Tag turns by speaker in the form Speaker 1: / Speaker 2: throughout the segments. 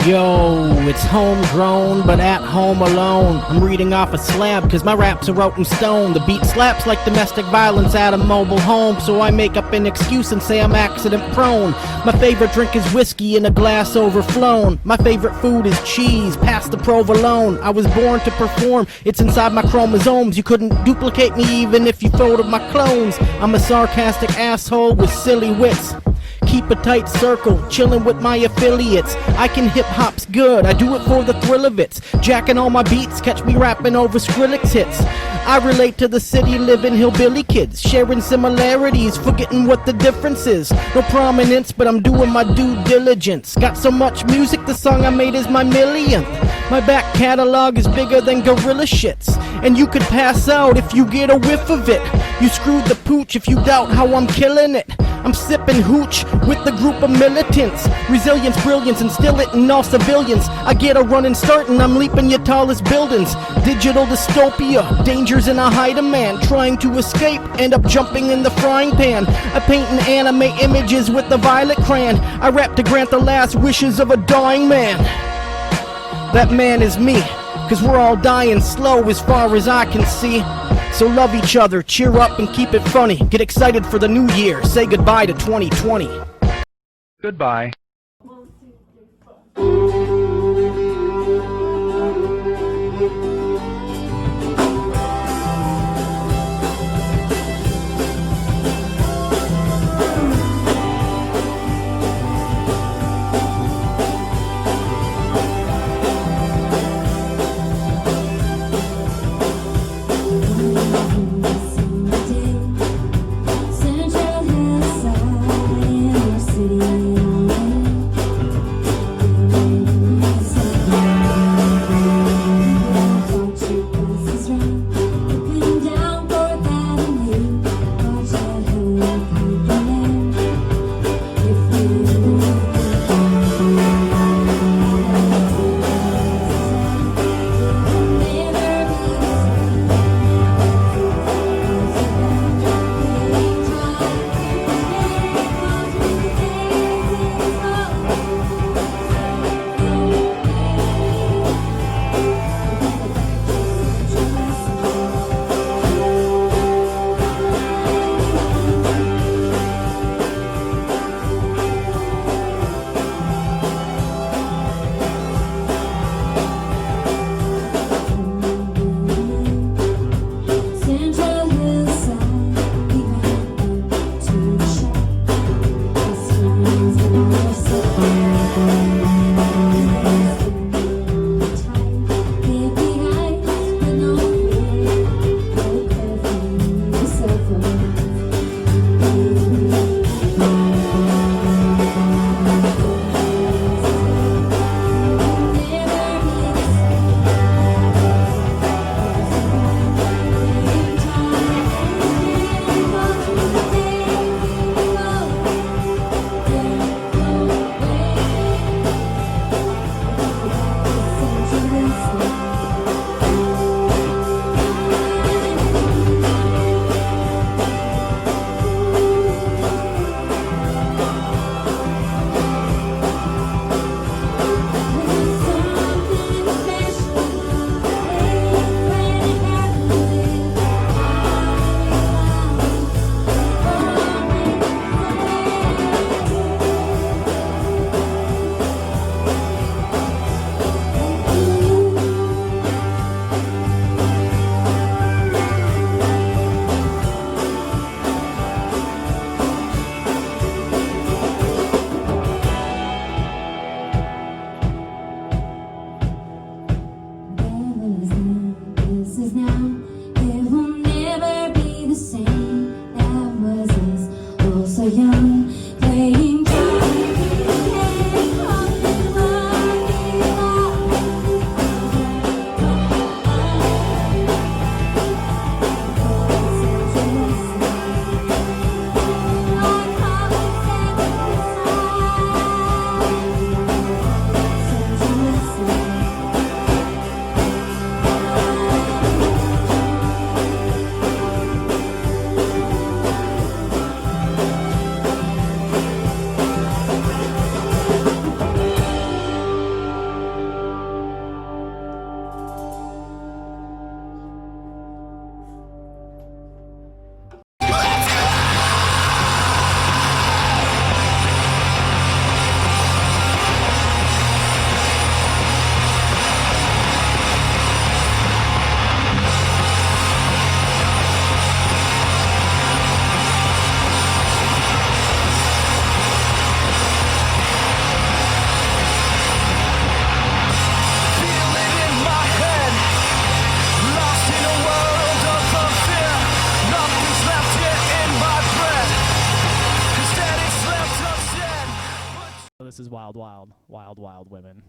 Speaker 1: Yo, it's homegrown, but at home alone. I'm reading off a slab, cause my raps are wrote in stone. The beat slaps like domestic violence at a mobile home, so I make up an excuse and say I'm accident prone. My favorite drink is whiskey in a glass overflown. My favorite food is cheese, past the provolone. I was born to perform, it's inside my chromosomes. You couldn't duplicate me even if you folded my clones. I'm a sarcastic asshole with silly wits. Keep a tight circle, chillin' with my affiliates. I can hip-hop's good, I do it for the thrill of it. Jacking all my beats, catch me rapping over Skrillex hits. I relate to the city living hillbilly kids, sharing similarities, forgetting what the difference is. No prominence, but I'm doing my due diligence. Got so much music, the song I made is my millionth. My back catalog is bigger than gorilla shits, and you could pass out if you get a whiff of it. You screwed the pooch if you doubt how I'm killing it. I'm sipping hooch with the group of militants. Resilience, brilliance, instill it in all civilians. I get a running start and I'm leaping your tallest buildings. Digital dystopia, dangers in a hide a man. Trying to escape, end up jumping in the frying pan. I paint and animate images with the violet crayon. I rap to grant the last wishes of a dying man. That man is me, cause we're all dying slow as far as I can see. So love each other, cheer up and keep it funny. Get excited for the new year, say goodbye to 2020.
Speaker 2: Goodbye.
Speaker 3: City. is Wild Wild, Wild Wild Women.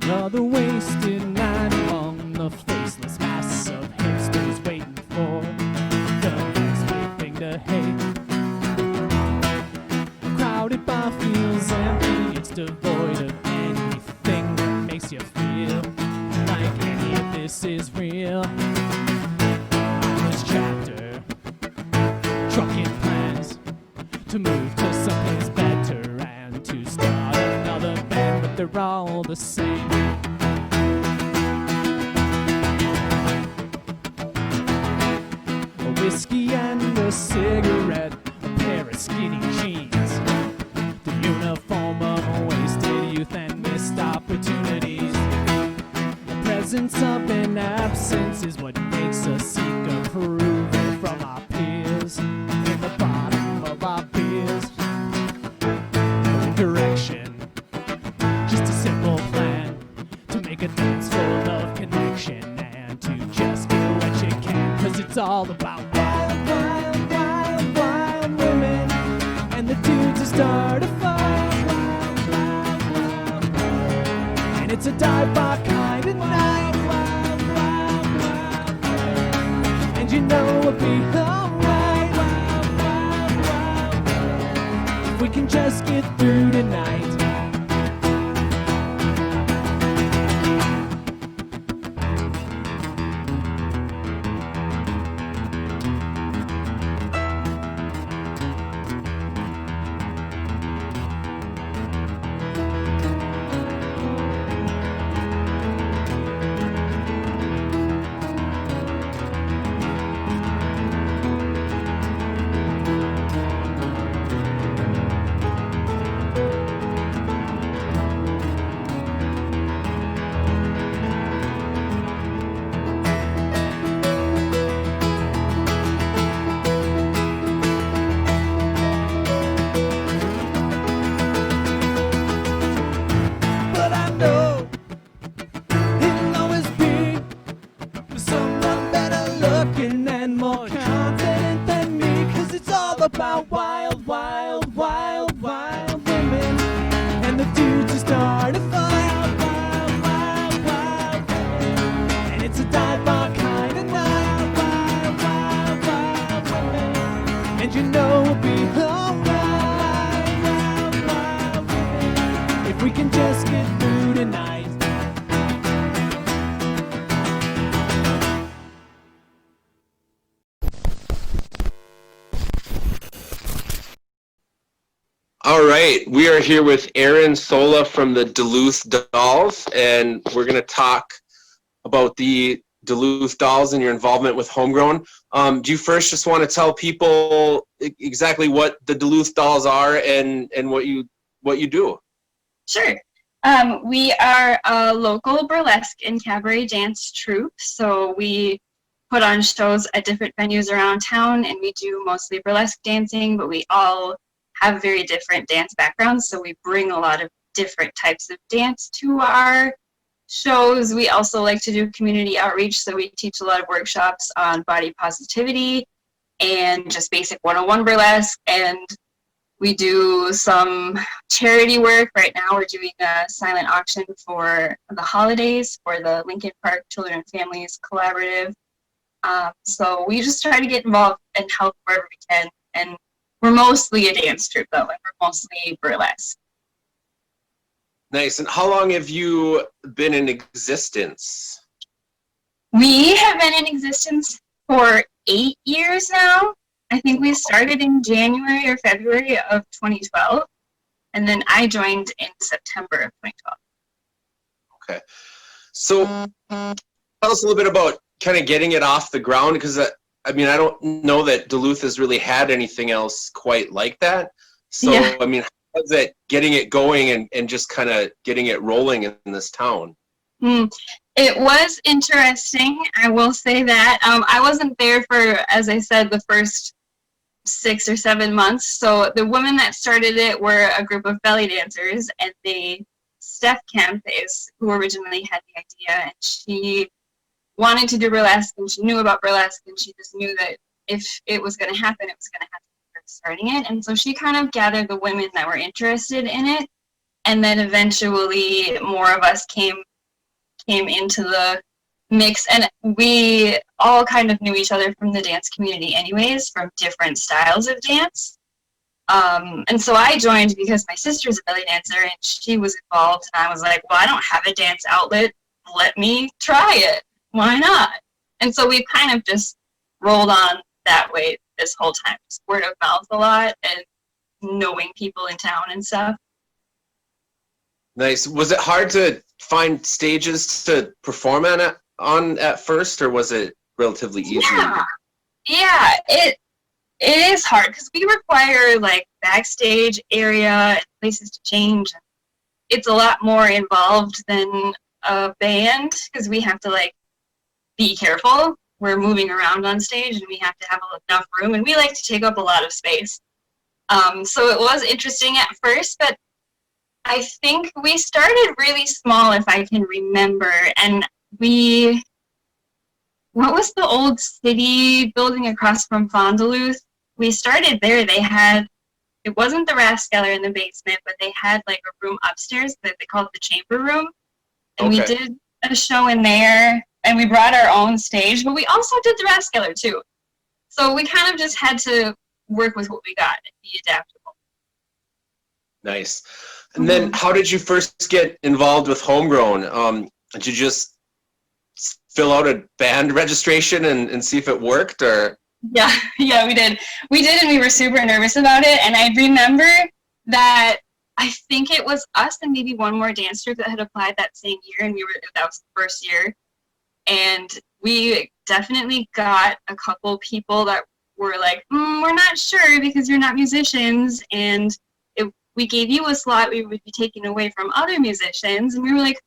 Speaker 3: Another wasted night among the faceless mass of hipsters waiting for the next big thing to hate. The crowded bar feels empty, it's devoid of anything that makes you feel like any of this is real. This chapter, trucking plans to move to someplace better and to start another band, but they're all the same. A whiskey and a cigarette, a pair of skinny jeans, the uniform of a wasted youth and missed opportunities. The presence of an absence is what makes us seek approval from our peers, in the bottom of our beers. No direction, just a simple plan to make a dance full of connection and to just feel what you can, 'cause it's all about wild, wild, wild, wild women and the dudes who start a fire. Wild, wild, wild, wild. And it's a dive-bar kind of night. Wild, wild, wild, wild. And you know we'll be alright. Wild, wild, wild, wild. If we can just get through tonight. But I know it'll always be someone better looking and more confident than me, 'cause it's all about wild, wild, wild, wild women and the dudes who start a fire. Wild, wild, wild women, and it's a dive bar kind of night. Wild, wild, wild women, and you know we'll be alright. Wild, wild women, if we can just get through tonight.
Speaker 4: All right, we are here with Erin, Sola from the Duluth Dolls, and we're going to talk about the Duluth Dolls and your involvement with Homegrown. Do you first just want to tell people exactly what the Duluth Dolls are and what you do?
Speaker 5: Sure. We are a local burlesque and cabaret dance troupe, so we put on shows at different venues around town, and we do mostly burlesque dancing, but we all have very different dance backgrounds, so we bring a lot of different types of dance to our shows. We also like to do community outreach, so we teach a lot of workshops on body positivity and just basic 101 burlesque, and we do some charity work. Right now we're doing a silent auction for the holidays for the Lincoln Park Children and Families Collaborative. So we just try to get involved and help wherever we can, and we're mostly a dance troupe, though, and we're mostly burlesque.
Speaker 4: Nice. And how long have you been in existence?
Speaker 5: We have been in existence for 8 years now. I think we started in January or February of 2012, and then I joined in September of 2012.
Speaker 4: Okay. So tell us a little bit about kind of getting it off the ground, because I mean, I don't know that Duluth has really had anything else quite like that. So, yeah. I mean, how is it getting it going and just kind of getting it rolling in this town?
Speaker 5: It was interesting. I will say that. I wasn't there for, as I said, the first 6 or 7 months. So the women that started it were a group of belly dancers, and Steph Kemp is who originally had the idea, and she wanted to do burlesque, and she knew about burlesque, and she just knew that if it was going to happen, it was going to happen with her starting it. And so she kind of gathered the women that were interested in it, and then eventually more of us came into the mix, and we all kind of knew each other from the dance community anyways, from different styles of dance. And so I joined because my sister's a belly dancer and she was involved, and I was like, well, I don't have a dance outlet, let me try it, why not? And so we kind of just rolled on that way this whole time, just word of mouth a lot and knowing people in town and stuff.
Speaker 4: Nice. Was it hard to find stages to perform on at first, or was it relatively easy?
Speaker 5: Yeah, it is hard because we require like backstage area and places to change. It's a lot more involved than a band because we have to like be careful. We're moving around on stage and we have to have enough room, and we like to take up a lot of space. So it was interesting at first, but I think we started really small, if I can remember, and what was the old city building across from Duluth? We started there. It wasn't the Rathskeller in the basement, but they had like a room upstairs that they called the chamber room, and we did a show in there, and we brought our own stage, but we also did the Rathskeller too. So we kind of just had to work with what we got and be adaptable.
Speaker 4: Nice. And then how did you first get involved with Homegrown? Did you just fill out a band registration and see if it worked, or?
Speaker 5: Yeah, we did. We did, and we were super nervous about it. And I remember that I think it was us and maybe one more dance troupe that had applied that same year, and that was the first year. And we definitely got a couple people that were like, we're not sure because you're not musicians, and we gave you a slot, we would be taken away from other musicians, and we were like,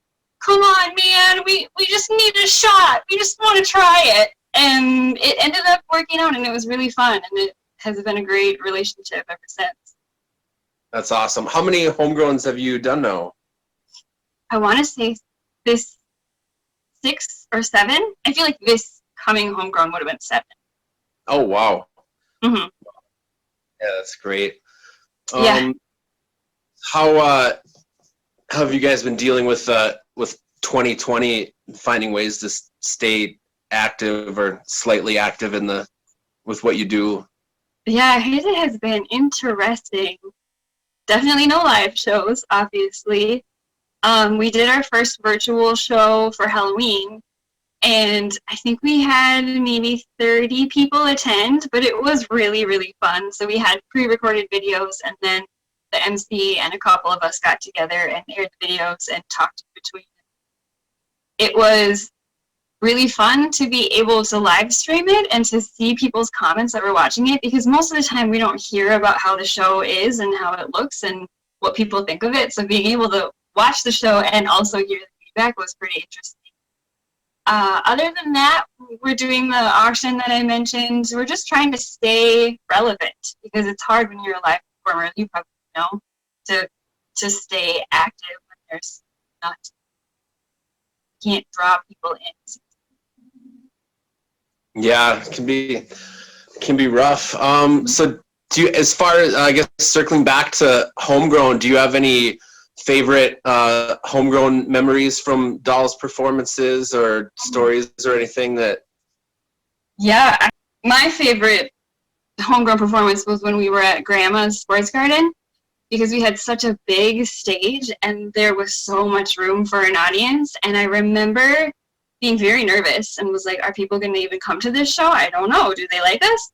Speaker 5: come on, man, we just need a shot, we just want to try it. And it ended up working out, and it was really fun, and it has been a great relationship ever since.
Speaker 4: That's awesome. How many Homegrowns have you done now?
Speaker 5: I want to say this 6 or 7. I feel like this coming Homegrown would have been 7.
Speaker 4: Oh, wow.
Speaker 5: Mm-hmm.
Speaker 4: Yeah, that's great.
Speaker 5: Yeah.
Speaker 4: How have you guys been dealing with 2020, finding ways to stay active or slightly active with what you do?
Speaker 5: Yeah, it has been interesting. Definitely no live shows, obviously. We did our first virtual show for Halloween, and I think we had maybe 30 people attend, but it was really, really fun. So we had pre-recorded videos, and then the MC and a couple of us got together and aired the videos and talked in between. It was really fun to be able to live stream it and to see people's comments that were watching it, because most of the time we don't hear about how the show is and how it looks and what people think of it. So being able to watch the show and also hear the feedback was pretty interesting. Other than that, we're doing the auction that I mentioned. We're just trying to stay relevant, because it's hard when you're a live performer, you probably know, to stay active when there's not, can't draw people in.
Speaker 4: Yeah, it can be rough. So do you, as far as, I guess, circling back to Homegrown, do you have any favorite Homegrown memories from Dolls performances or stories or anything that?
Speaker 5: Yeah, my favorite Homegrown performance was when we were at Grandma's Sports Garden, because we had such a big stage and there was so much room for an audience. And I remember being very nervous and was like, are people going to even come to this show? I don't know. Do they like us?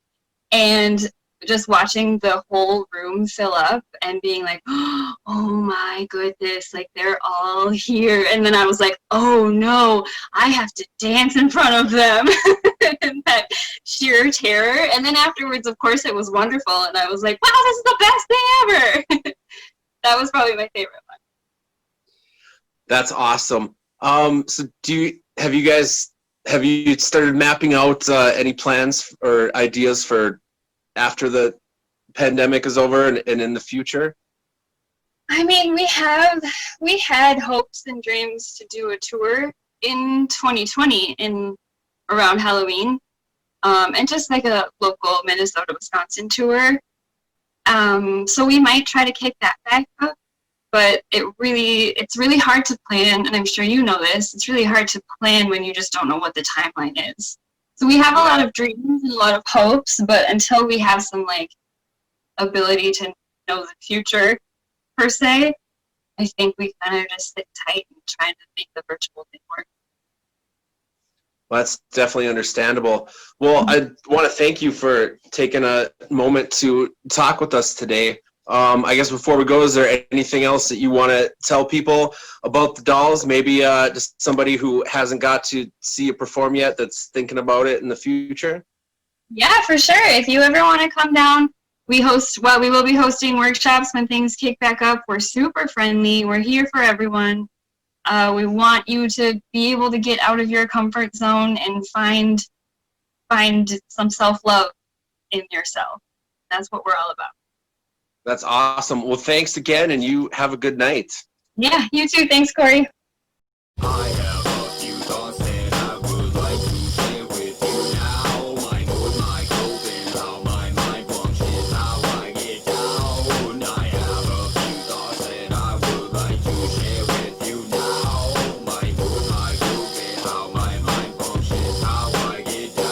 Speaker 5: And just watching the whole room fill up and being like, oh my goodness, like they're all here. And then I was like, oh no, I have to dance in front of them. And that sheer terror. And then afterwards, of course, it was wonderful. And I was like, wow, this is the best thing ever. That was probably my favorite one.
Speaker 4: That's awesome. So have you started mapping out any plans or ideas for after the pandemic is over and in the future?
Speaker 5: I mean, we had hopes and dreams to do a tour in 2020 in around Halloween, and just like a local Minnesota, Wisconsin tour. So we might try to kick that back up, but it's really hard to plan, and I'm sure you know this. It's really hard to plan when you just don't know what the timeline is. So we have a lot of dreams and a lot of hopes, but until we have some like ability to know the future per se, I think we kind of just sit tight and try to make the virtual thing work.
Speaker 4: Well, that's definitely understandable. Well, I want to thank you for taking a moment to talk with us today. I guess before we go, is there anything else that you want to tell people about the dolls? Maybe just somebody who hasn't got to see you perform yet that's thinking about it in the future?
Speaker 5: Yeah, for sure. If you ever want to come down, we will be hosting workshops when things kick back up. We're super friendly. We're here for everyone. We want you to be able to get out of your comfort zone and find some self-love in yourself. That's what we're all about.
Speaker 4: That's awesome. Well, thanks again, and you have a good night.
Speaker 5: Yeah, you too. Thanks, Corey.
Speaker 6: I have a few thoughts that I would like to share with you now. Mine with my coping, how my mind functions, how I get down. I have a few thoughts that I would like to share with you now. Mine with my coping, how my mind functions, how I get down.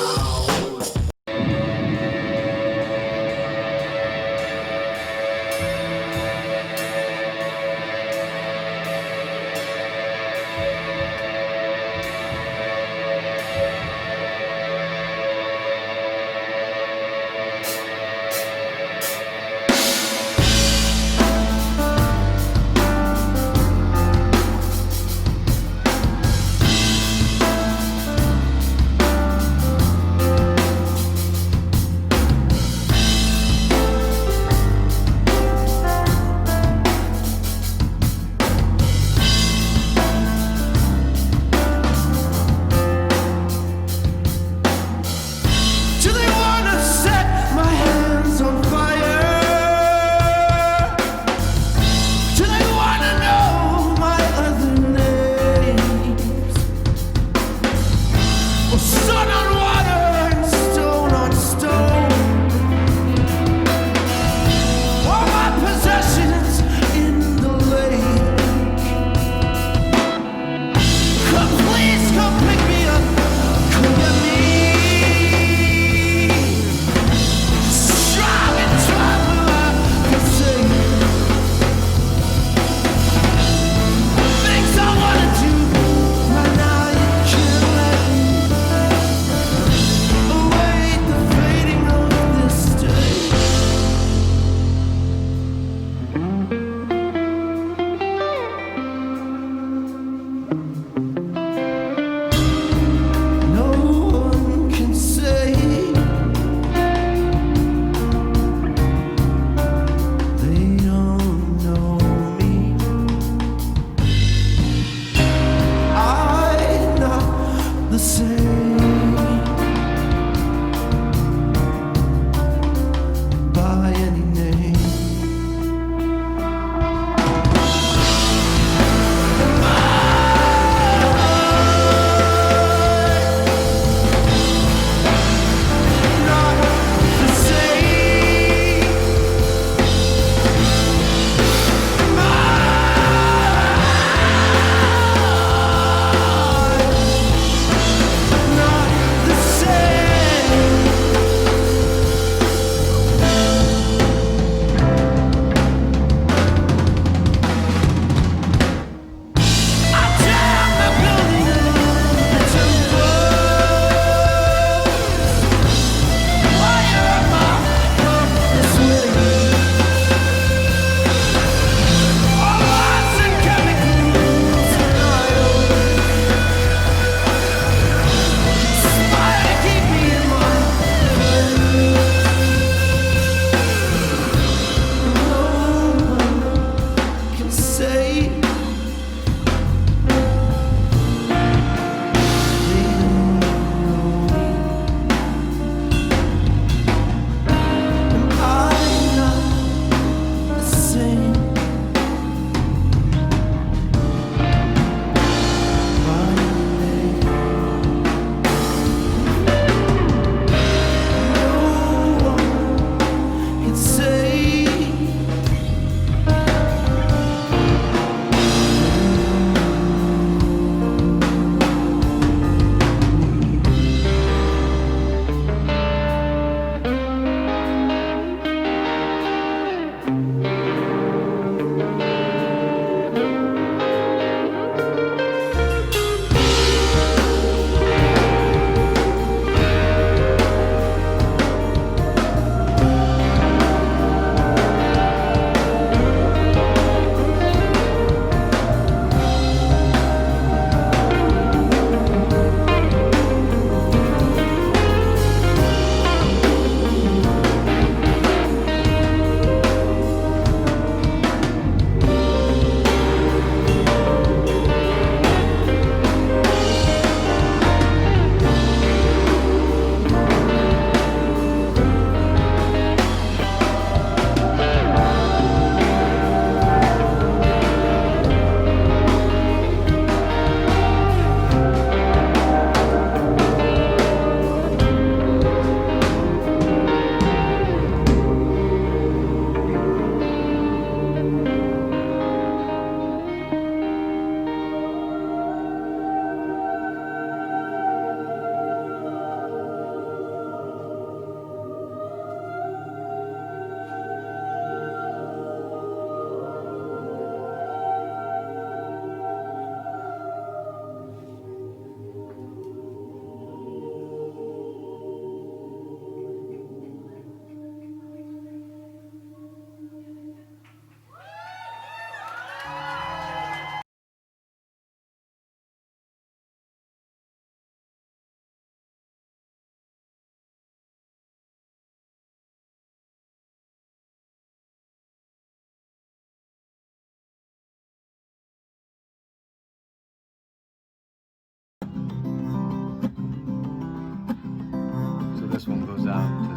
Speaker 7: one goes out to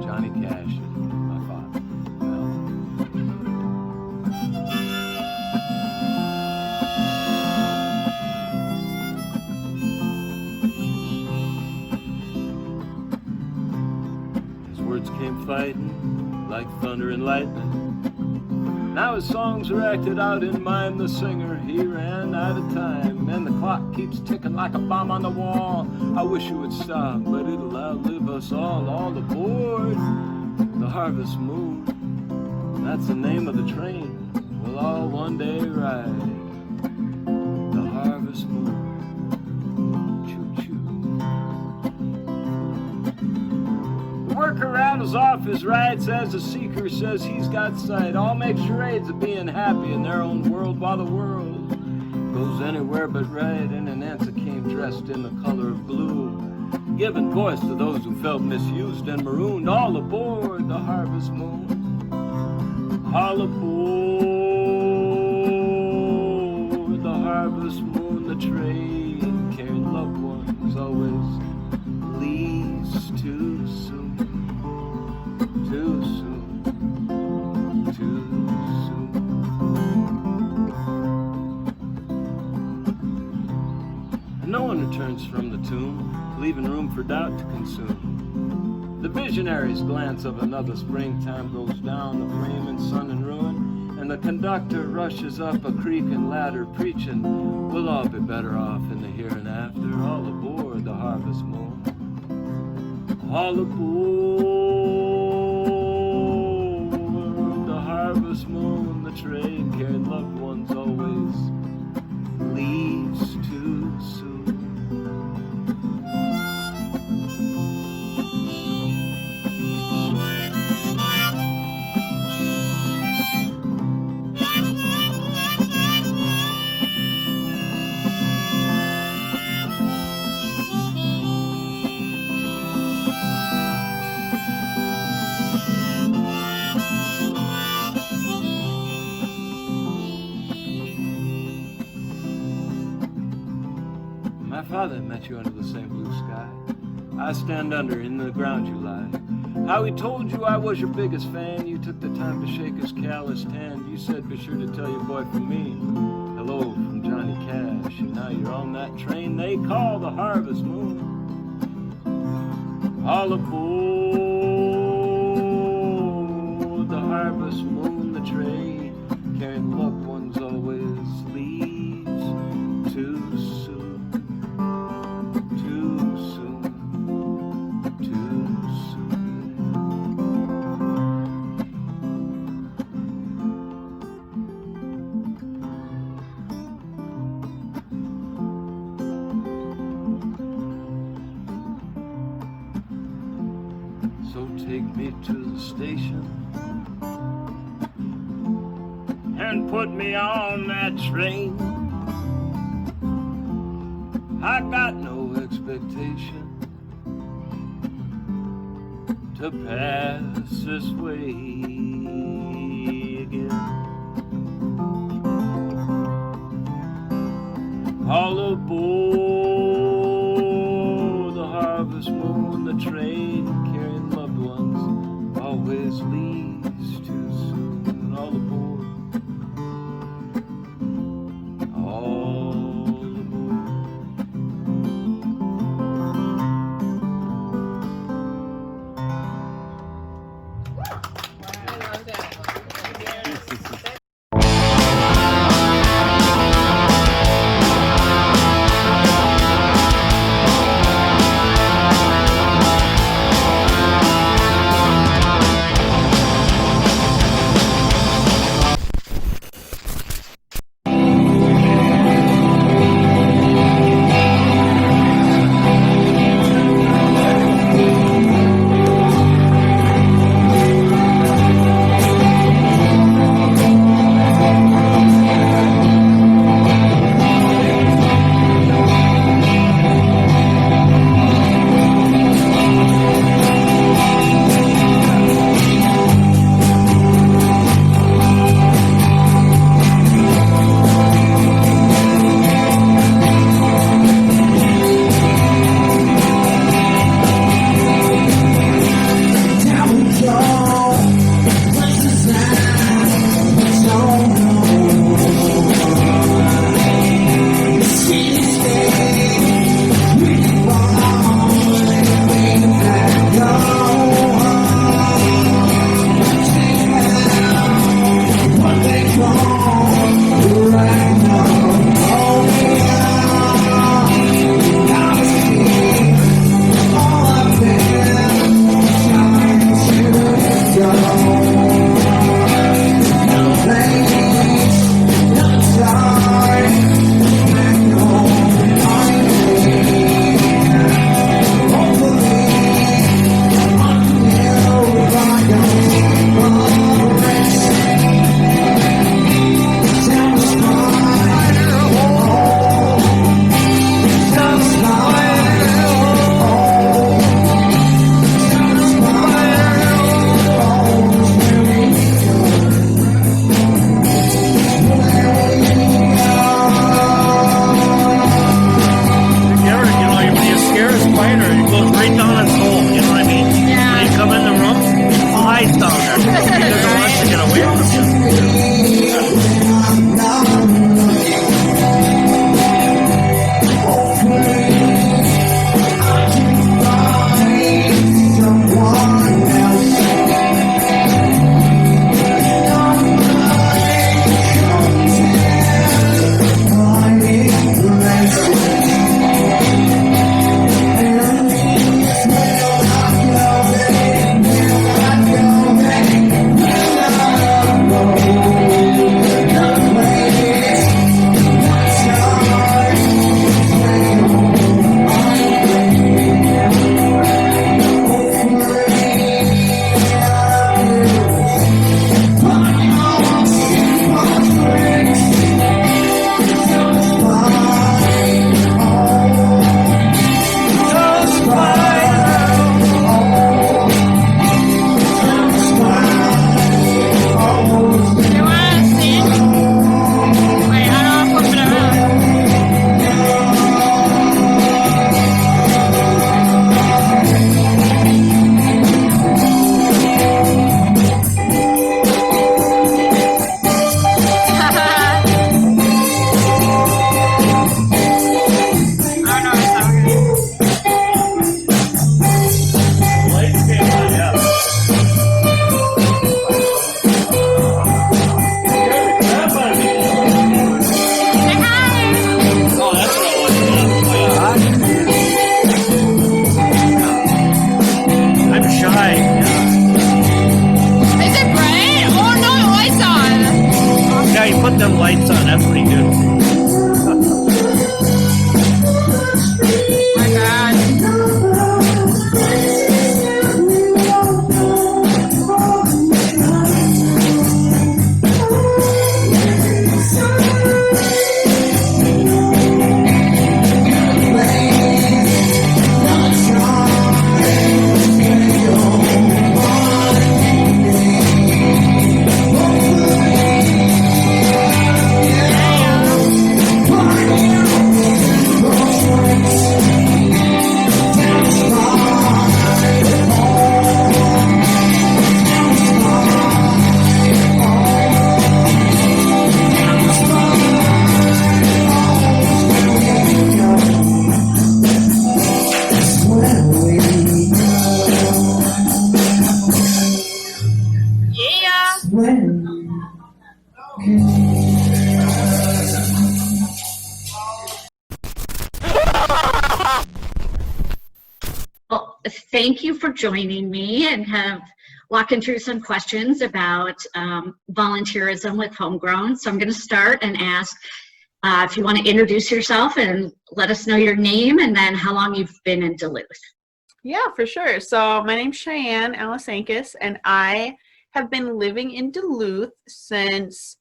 Speaker 7: Johnny Cash and my father. His words came fighting like thunder and lightning. Now his songs are acted out in mime. The singer, he ran out of time, and the clock keeps ticking like a bomb on the wall. I wish it would stop, but it'll outlive us all aboard the Harvest Moon. That's the name of the train we'll all one day ride. The Harvest Moon. Choo-choo. The worker rattles off his rights as the seeker says he's got sight. All make charades of being happy in their own world while the world goes anywhere but right. And an answer came dressed in the color of blue, giving voice to those who felt misused and marooned. All aboard the Harvest Moon. All aboard the Harvest Moon. The train carrying loved ones always leaves too soon. Too soon, too soon. And no one returns from the tomb, leaving room for doubt to consume. The visionary's glance of another springtime goes down the flaming sun and ruin, and the conductor rushes up a creaking ladder preaching, we'll all be better off in the here and after. All aboard the Harvest Moon. All aboard Harvest Moon. The train carrying loved ones always leaves too soon. My father met you under the same blue sky. I stand under in the ground you lie. How he told you I was your biggest fan. You took the time to shake his calloused hand. You said be sure to tell your boy from me, hello from Johnny Cash. And now you're on that train they call the Harvest Moon. All aboard the Harvest Moon. The train carrying loved ones always leaves too soon. So take me to the station and put me on that train. I got no expectation to pass this way again. All aboard the Harvest Moon. The train carrying loved ones always leaves too soon. All aboard. All aboard.
Speaker 8: I love that. Well, thank you for joining me and have walking through some questions about volunteerism with Homegrown. So I'm going to start and ask if you want to introduce yourself and let us know your name and then how long you've been in Duluth.
Speaker 9: Yeah, for sure. So my name's Cheyenne Alisankus, and I have been living in Duluth since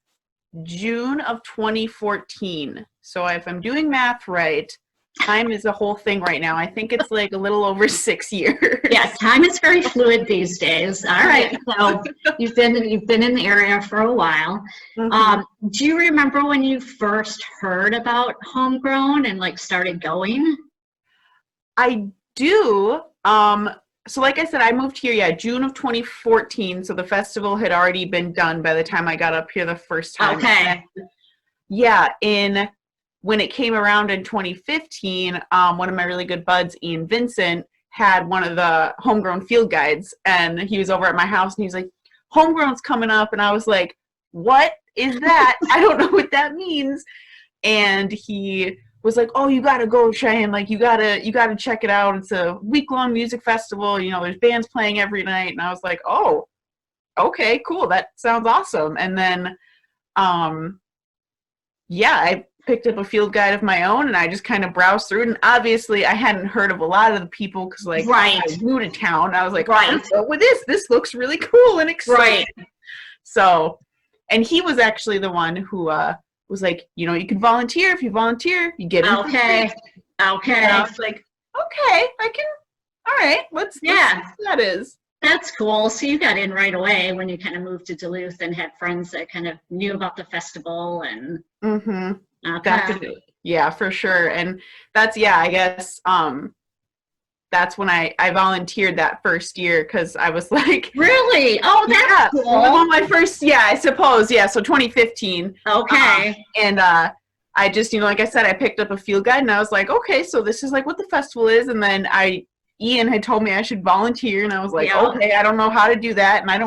Speaker 9: June of 2014. So if I'm doing math right, time is a whole thing right now. I think it's like a little over 6 years.
Speaker 8: Yeah, time is very fluid these days. All right, so you've been in the area for a while. Do you remember when you first heard about Homegrown and like started going?
Speaker 9: I do. So like I said, I moved here, June of 2014. So the festival had already been done by the time I got up here the first time.
Speaker 8: Okay.
Speaker 9: And, when it came around in 2015, one of my really good buds, Ian Vincent, had one of the Homegrown field guides, and he was over at my house, and he was like, Homegrown's coming up, and I was like, what is that? I don't know what that means. And he was like, oh, you gotta go, Cheyenne, like, you gotta check it out. It's a week-long music festival, you know, there's bands playing every night. And I was like, oh, okay, cool, that sounds awesome. And then, I picked up a field guide of my own, and I just kind of browsed through it. And obviously, I hadn't heard of a lot of the people because, like, I was new to town. I was like, right, with this looks really cool and exciting. Right. So, and he was actually the one who was like, you know, you can volunteer. If you volunteer, you get in.
Speaker 8: Okay.
Speaker 9: And I was like, okay, I can. All right, let's see what that is.
Speaker 8: That's cool. So you got in right away when you kind of moved to Duluth and had friends that kind of knew about the festival and.
Speaker 9: Definitely. Yeah, for sure. And that's, I guess, that's when I volunteered that first year, because I was like,
Speaker 8: really? Oh, that's cool.
Speaker 9: Well, my first, I suppose. Yeah. So 2015.
Speaker 8: Okay.
Speaker 9: And I just, you know, like I said, I picked up a field guide, and I was like, okay, so this is like what the festival is. And then Ian had told me I should volunteer, and I was like, okay, I don't know how to do that. And I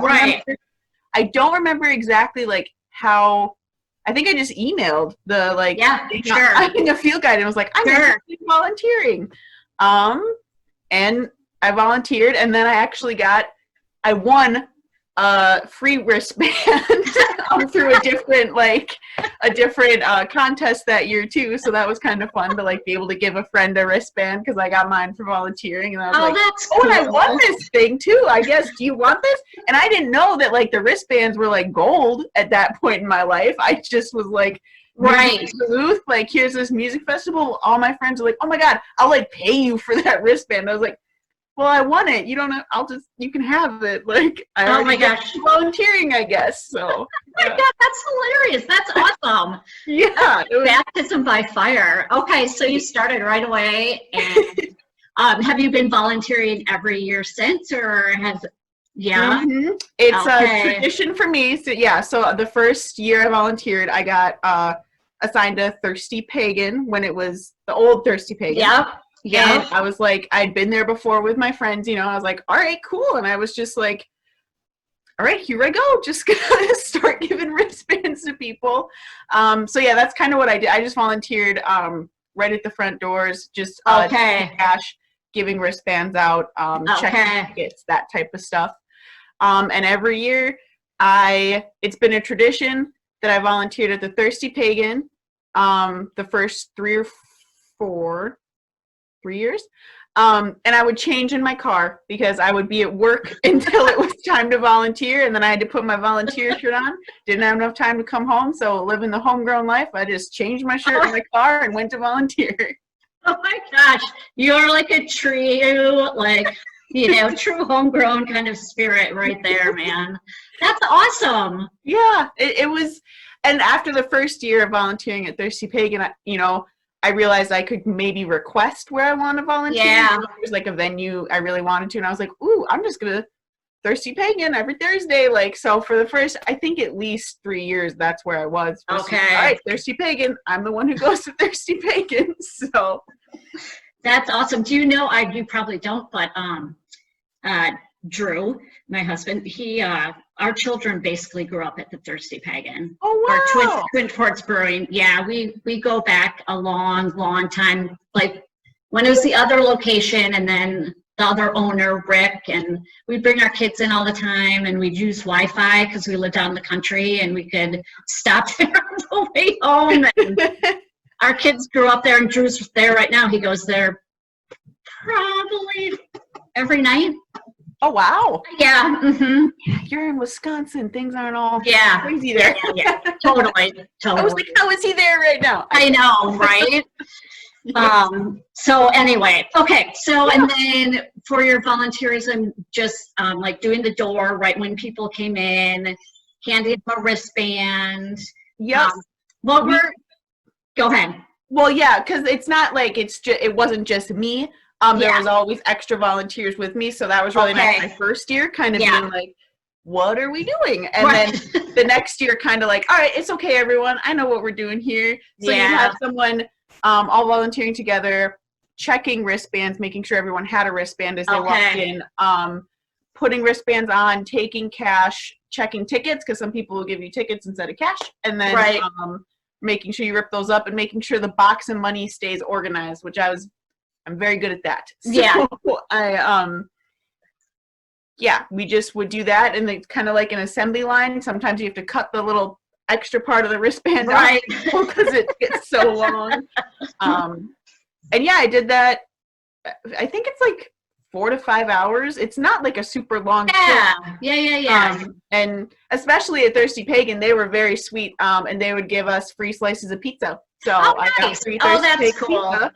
Speaker 9: don't remember exactly like how. I think I just emailed the the field guide, and was like, I'm interested in volunteering. And I volunteered, and then I won a free wristband through a different contest that year too. So that was kind of fun to like be able to give a friend a wristband, because I got mine for volunteering, and I was like,
Speaker 8: that's cool.
Speaker 9: And I won this thing too, I guess. Do you want this? And I didn't know that like the wristbands were like gold at that point in my life. I just was like, right, Duluth, like, here's this music festival. All my friends are like, oh my God, I'll like pay you for that wristband. I was like, well, I want it. You don't know. You can have it. Like,
Speaker 8: oh my gosh,
Speaker 9: volunteering, I guess. So.
Speaker 8: Oh my God, that's hilarious. That's awesome.
Speaker 9: Yeah.
Speaker 8: Baptism by fire. Okay, so you started right away, and have you been volunteering every year since, or has? Yeah.
Speaker 9: Mm-hmm. It's a tradition for me. So the first year I volunteered, I got assigned a Thirsty Pagan when it was the old Thirsty Pagan.
Speaker 8: Yep.
Speaker 9: Yeah, I was like, I'd been there before with my friends, you know, I was like, all right, cool. And I was just like, all right, here I go. Just gonna start giving wristbands to people. So yeah, that's kind of what I did. I just volunteered right at the front doors, just cash, giving wristbands out, checking tickets, that type of stuff. And every year it's been a tradition that I volunteered at the Thirsty Pagan the first 3 years. And I would change in my car because I would be at work until it was time to volunteer, and then I had to put my volunteer shirt on. Didn't have enough time to come home, so living the homegrown life, I just changed my shirt in my car and went to volunteer.
Speaker 8: Oh my gosh, you're like a true, like, you know, true homegrown kind of spirit right there, man. That's awesome.
Speaker 9: Yeah, it was. And after the first year of volunteering at Thirsty Pagan, I realized I could maybe request where I want to volunteer.
Speaker 8: Yeah.
Speaker 9: There's like a venue I really wanted to, and I was like, ooh, I'm just going to Thirsty Pagan every Thursday. Like, so for the first, I think at least 3 years, that's where I was.
Speaker 8: Okay.
Speaker 9: All right, Thirsty Pagan. I'm the one who goes to Thirsty Pagan. So.
Speaker 8: That's awesome. Do you know, you probably don't, but Drew, my husband, our children basically grew up at the Thirsty Pagan.
Speaker 9: Oh,
Speaker 8: Our
Speaker 9: wow.
Speaker 8: Twin Forks Brewing. Yeah, we go back a long time. Like when it was the other location and then the other owner, Rick, and we bring our kids in all the time and we'd use Wi-Fi because we lived out in the country and we could stop there on the way home. And our kids grew up there and Drew's there right now. He goes there probably every night.
Speaker 9: Oh, wow.
Speaker 8: Yeah. Mm-hmm.
Speaker 9: You're in Wisconsin. Things aren't all
Speaker 8: Yeah.
Speaker 9: crazy there.
Speaker 8: Yeah. Totally.
Speaker 9: I was like, how is he there right now?
Speaker 8: I know, right? So anyway, okay. So, and then for your volunteerism, just like doing the door right when people came in, handing them a wristband.
Speaker 9: Yes.
Speaker 8: Go ahead.
Speaker 9: Well, yeah, because it's not like it wasn't just me. There was always extra volunteers with me, so that was really nice. My first year, kind of being like, "What are we doing?" And then the next year, kind of like, "All right, it's okay, everyone. I know what we're doing here." So you have someone all volunteering together, checking wristbands, making sure everyone had a wristband as they walked in, putting wristbands on, taking cash, checking tickets because some people will give you tickets instead of cash, and then making sure you rip those up and making sure the box and money stays organized, which I'm very good at that. So we just would do that, and it's kind of like an assembly line. Sometimes you have to cut the little extra part of the wristband out because it gets so long. And I did that. I think it's like 4 to 5 hours. It's not like a super long trip.
Speaker 8: Yeah.
Speaker 9: And especially at Thirsty Pagan, they were very sweet, and they would give us free slices of pizza. So I got free Thirsty Pagan
Speaker 8: cool.
Speaker 9: pizza.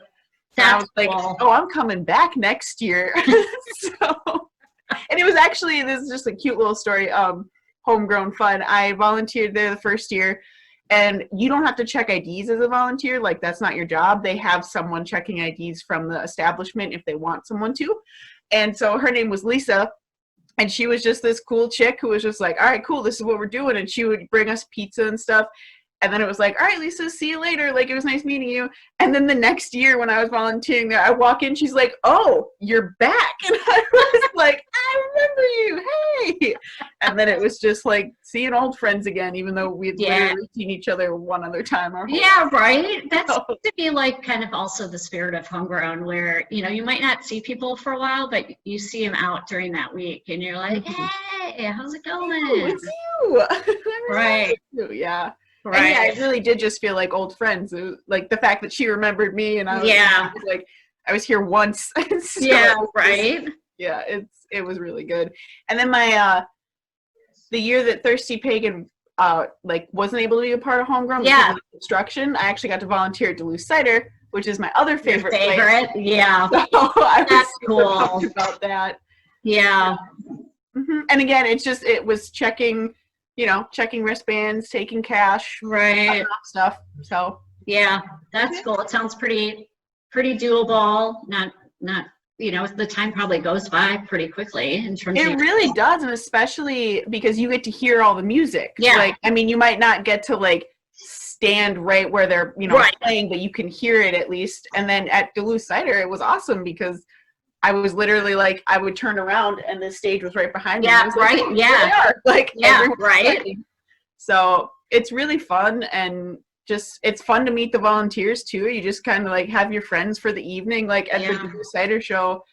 Speaker 8: That's
Speaker 9: I was like,
Speaker 8: cool.
Speaker 9: I'm coming back next year. And it was actually, this is just a cute little story, homegrown fun. I volunteered there the first year, and you don't have to check IDs as a volunteer. Like, that's not your job. They have someone checking IDs from the establishment if they want someone to. And so her name was Lisa, and she was just this cool chick who was just like, all right, cool, this is what we're doing. And she would bring us pizza and stuff. And then it was like, all right, Lisa, see you later. Like, it was nice meeting you. And then the next year when I was volunteering there, I walk in, she's like, oh, you're back. And I was like, I remember you. Hey. And then it was just like seeing old friends again, even though we'd literally seen each other one other time.
Speaker 8: Right. That's to be like kind of also the spirit of homegrown where, you might not see people for a while, but you see them out during that week and you're like, hey, how's it going?
Speaker 9: Oh, it's you.
Speaker 8: Right.
Speaker 9: Yeah.
Speaker 8: Right.
Speaker 9: And it really did just feel like old friends. It was, like the fact that she remembered me, and I was like, I was here once. So
Speaker 8: right.
Speaker 9: It was really good. And then my the year that Thirsty Pagan wasn't able to be a part of homegrown because of the construction, I actually got to volunteer at Duluth Cider, which is my other favorite. Place.
Speaker 8: Yeah.
Speaker 9: So I was
Speaker 8: That's
Speaker 9: super
Speaker 8: cool
Speaker 9: pumped about that.
Speaker 8: Yeah.
Speaker 9: Mm-hmm. And again, it was checking. Checking wristbands, taking cash, stuff. So
Speaker 8: that's cool. It sounds pretty doable. Not the time probably goes by pretty quickly in terms.
Speaker 9: It really does, and especially because you get to hear all the music.
Speaker 8: Yeah.
Speaker 9: You might not get to stand right where they're playing, but you can hear it at least. And then at Duluth Cider, it was awesome because I was literally I would turn around and the stage was right behind me.
Speaker 8: Yeah, right.
Speaker 9: Right. So it's really fun, and it's fun to meet the volunteers too. You just kind of have your friends for the evening. At the Duluth Cider show,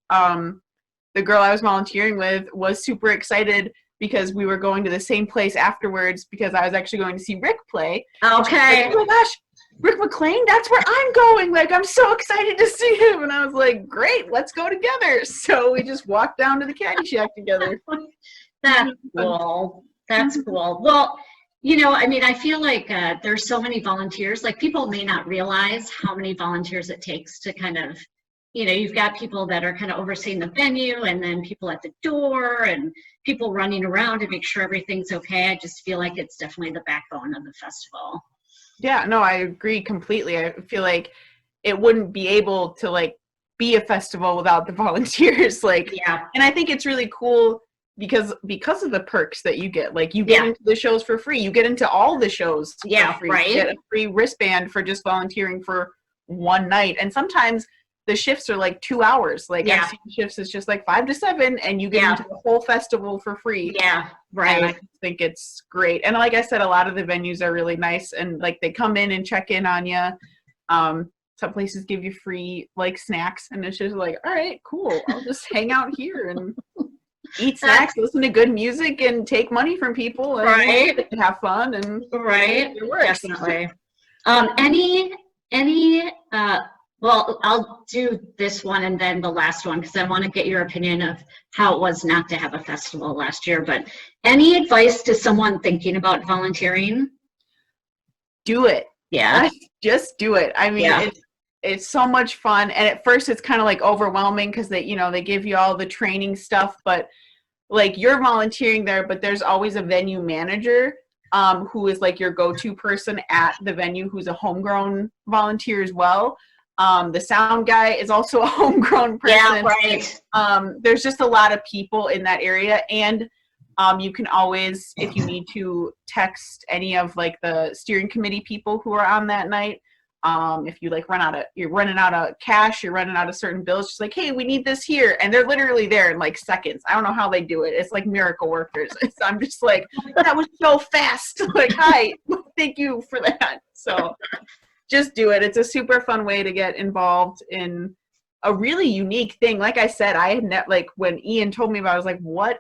Speaker 9: the girl I was volunteering with was super excited because we were going to the same place afterwards because I was actually going to see Rick play.
Speaker 8: Okay.
Speaker 9: Oh my gosh. Rick McLean, that's where I'm going. I'm so excited to see him. And I was like, great, let's go together. So we just walked down to the Caddy Shack together.
Speaker 8: That's cool. That's cool. Well, I feel like there's so many volunteers. People may not realize how many volunteers it takes to kind of, you've got people that are kind of overseeing the venue and then people at the door and people running around to make sure everything's okay. I just feel like it's definitely the backbone of the festival.
Speaker 9: Yeah, no, I agree completely. I feel like it wouldn't be able to be a festival without the volunteers. And I think it's really cool because of the perks that you get. You get into the shows for free. You get into all the shows for free.
Speaker 8: Right.
Speaker 9: You get a free wristband for just volunteering for one night. And sometimes the shifts are like 2 hours. Like
Speaker 8: Yeah.
Speaker 9: I've seen shifts is just like 5 to 7, and you get
Speaker 8: Yeah.
Speaker 9: into the whole festival for free.
Speaker 8: Yeah,
Speaker 9: And I
Speaker 8: right.
Speaker 9: just think it's great. And like I said, a lot of the venues are really nice, and like they come in and check in on you. Some places give you free like snacks, and it's just like, all right, cool. I'll just hang out here and eat snacks, listen to good music, and take money from people, and
Speaker 8: Right.
Speaker 9: have fun, and
Speaker 8: Right.
Speaker 9: it works.
Speaker 8: Definitely. Well, I'll do this one and then the last one because I want to get your opinion of how it was not to have a festival last year. But any advice to someone thinking about volunteering?
Speaker 9: Do it.
Speaker 8: Yeah.
Speaker 9: Just do it. I mean,
Speaker 8: Yeah.
Speaker 9: it's so much fun, and at first it's kind of like overwhelming because they give you all the training stuff, but like you're volunteering there, but there's always a venue manager who is like your go-to person at the venue, who's a homegrown volunteer as well. The sound guy is also a homegrown person.
Speaker 8: Yeah, right.
Speaker 9: There's just a lot of people in that area, and you can always, if you need to, text any of like the steering committee people who are on that night. If you like you're running out of cash, you're running out of certain bills, just like, hey, we need this here, and they're literally there in like seconds. I don't know how they do it. It's like miracle workers. I'm just like, that was so fast. Like, hi, thank you for that. So just do it. It's a super fun way to get involved in a really unique thing. Like I said, I had like when Ian told me about it, I was like, what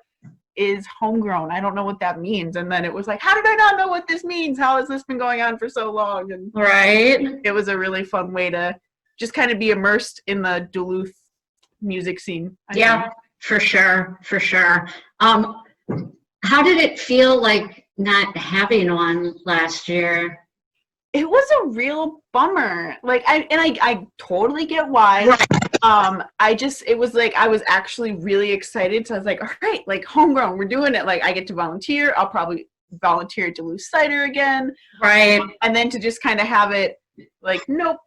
Speaker 9: is homegrown? I don't know what that means. And then it was like, how did I not know what this means? How has this been going on for so long? And
Speaker 8: Right.
Speaker 9: it was a really fun way to just kind of be immersed in the Duluth music scene. I think.
Speaker 8: For sure. For sure. How did it feel like not having one last year?
Speaker 9: It was a real bummer. Like I totally get why.
Speaker 8: Right.
Speaker 9: It was like I was actually really excited. So I was like, all right, like homegrown, we're doing it. Like I get to volunteer. I'll probably volunteer at Duluth Cider again.
Speaker 8: Right.
Speaker 9: And then to just kind of have it like, nope,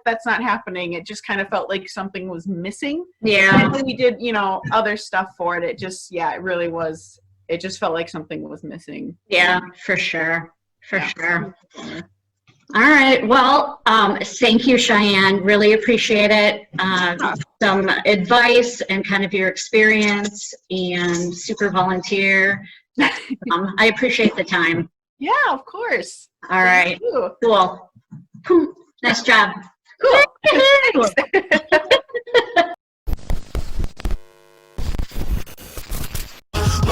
Speaker 9: that's not happening. It just kind of felt like something was missing.
Speaker 8: Yeah.
Speaker 9: And when we did, other stuff for it, it really was. It just felt like something was missing.
Speaker 8: Yeah, for sure. For sure. All right. Well, thank you, Cheyenne. Really appreciate it. Some advice and kind of your experience and super volunteer. I appreciate the time.
Speaker 9: Yeah, of course.
Speaker 8: All right.
Speaker 9: You.
Speaker 8: Cool. Nice job.
Speaker 9: Cool.
Speaker 6: When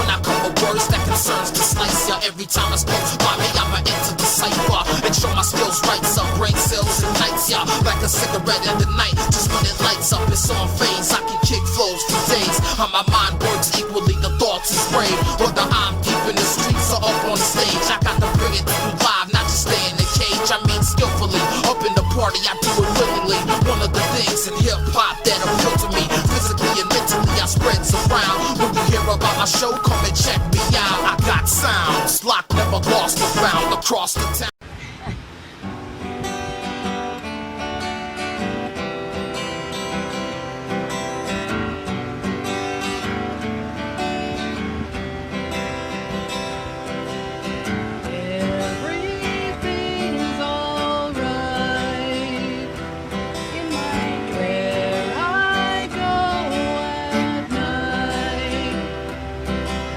Speaker 6: I come with words that concerns the slice, yeah, every time I spoke, mommy, I'ma enter the cipher and show my skills right, some brain cells and nights, yeah, like a cigarette in the night, just when it lights up, it's on phase, I can kick flows for days, how my mind works equally, the thoughts is brave, whether I'm deep in the streets or up on stage, I got to bring it through live, not just stay in the cage, I mean skillfully, up in the party, I do it willingly, one of the things in hip-hop that appeal to me, physically and mentally, I spread around, when you hear about my show, come and check me out. I got sounds, locked, never lost or found across the town.
Speaker 3: Everything's alright in my where I go at night.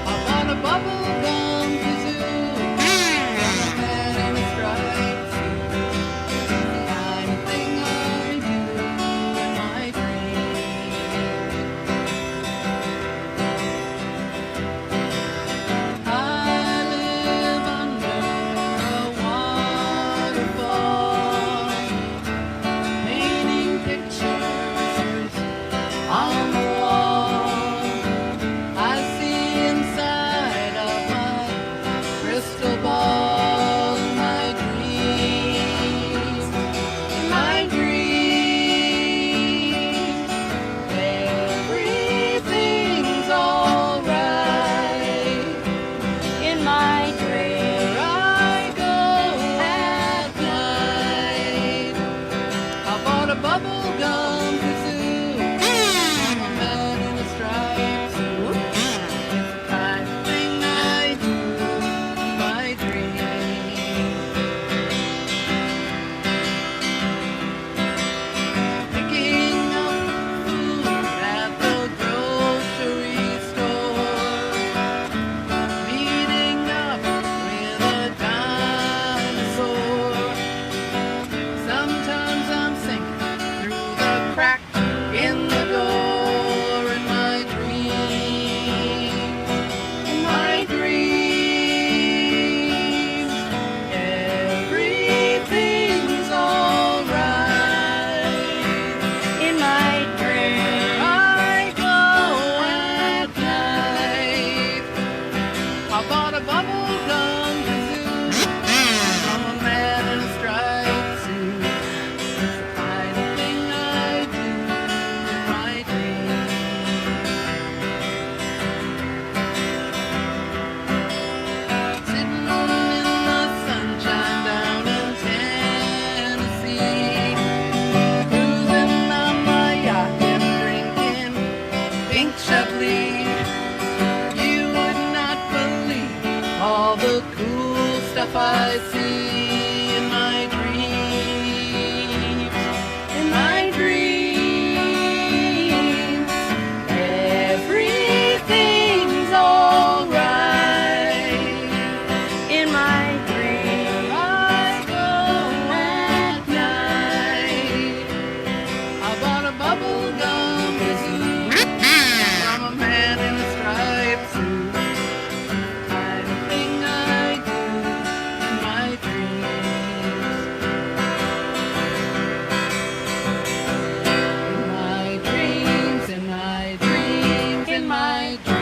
Speaker 3: I'm on a bubble gum kazoo, I'm a man in a striped suit. The kind of thing I do in my dreams. I live under a waterfall, painting pictures on the wall. I see inside of my
Speaker 10: all the cool stuff I see in my dreams. In my dreams, everything's alright. In my dreams, I go at night. I bought a bubble gum kazoo from a man in a striped suit. Kind of thing I do in my dreams. In my dreams, in my dreams, in my dreams.